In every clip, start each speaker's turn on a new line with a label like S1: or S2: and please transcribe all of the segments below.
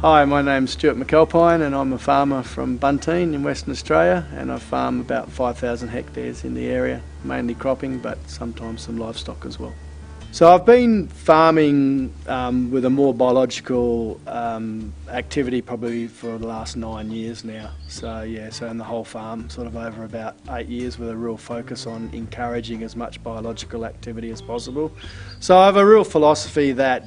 S1: Hi, my name's Stuart McAlpine and I'm a farmer from Bunteen in Western Australia, and I farm about 5,000 hectares in the area, mainly cropping but sometimes some livestock as well. So I've been farming with a more biological activity probably for the last 9 years now. So in the whole farm sort of over about 8 years with a real focus on encouraging as much biological activity as possible. So I have a real philosophy that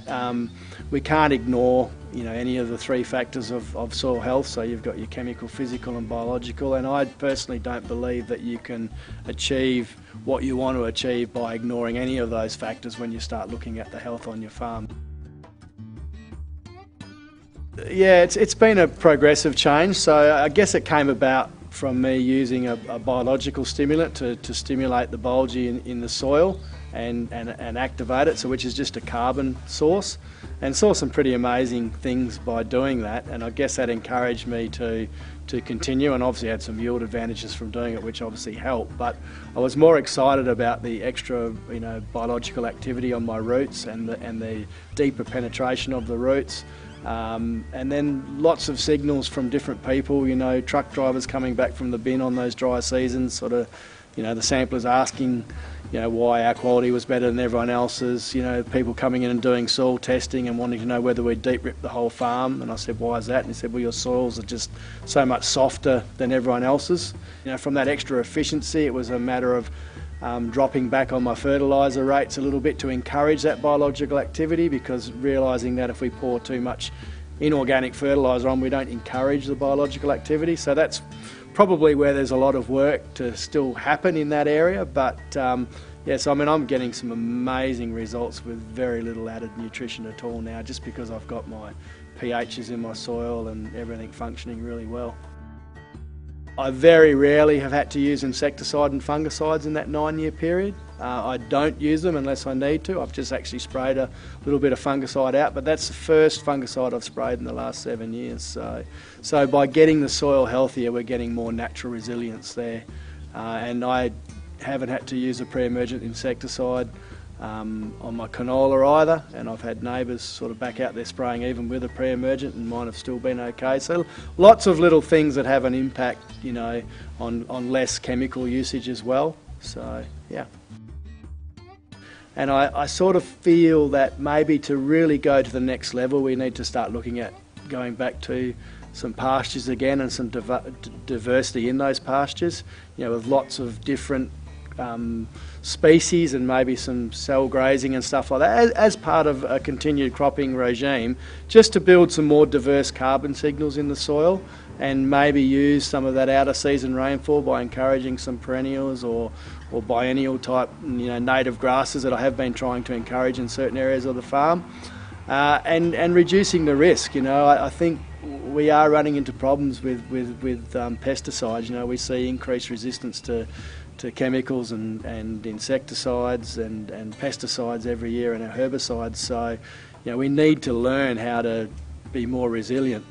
S1: we can't ignore any of the three factors of soil health. So you've got your chemical, physical and biological, and I personally don't believe that you can achieve what you want to achieve by ignoring any of those factors when you start looking at the health on your farm. Yeah, it's been a progressive change. So I guess it came about from me using a biological stimulant to stimulate the bulgy in the soil and activate it, so which is just a carbon source, and saw some pretty amazing things by doing that, and I guess that encouraged me to continue, and obviously had some yield advantages from doing it, which obviously helped. But I was more excited about the extra biological activity on my roots and the deeper penetration of the roots. And then lots of signals from different people, truck drivers coming back from the bin on those dry seasons, sort of, the samplers asking, why our quality was better than everyone else's, people coming in and doing soil testing and wanting to know whether we'd deep rip the whole farm. And I said, why is that? And he said, well, your soils are just so much softer than everyone else's. From that extra efficiency, it was a matter of dropping back on my fertiliser rates a little bit to encourage that biological activity, because realising that if we pour too much inorganic fertiliser on, we don't encourage the biological activity. So that's probably where there's a lot of work to still happen in that area. But yes, I'm getting some amazing results with very little added nutrition at all now, just because I've got my pHs in my soil and everything functioning really well. I very rarely have had to use insecticide and fungicides in that 9-year period. I don't use them unless I need to. I've just actually sprayed a little bit of fungicide out, but that's the first fungicide I've sprayed in the last 7 years. So by getting the soil healthier, we're getting more natural resilience there. And I haven't had to use a pre-emergent insecticide on my canola either, and I've had neighbours sort of back out there spraying even with a pre-emergent, and mine have still been okay. So lots of little things that have an impact, on less chemical usage as well. So yeah. And I sort of feel that maybe to really go to the next level, we need to start looking at going back to some pastures again, and some diversity in those pastures, with lots of different species, and maybe some cell grazing and stuff like that as part of a continued cropping regime, just to build some more diverse carbon signals in the soil, and maybe use some of that outer season rainfall by encouraging some perennials or biennial type native grasses that I have been trying to encourage in certain areas of the farm, and reducing the risk. I think we are running into problems with pesticides. We see increased resistance to chemicals and insecticides and pesticides every year, and our herbicides. So we need to learn how to be more resilient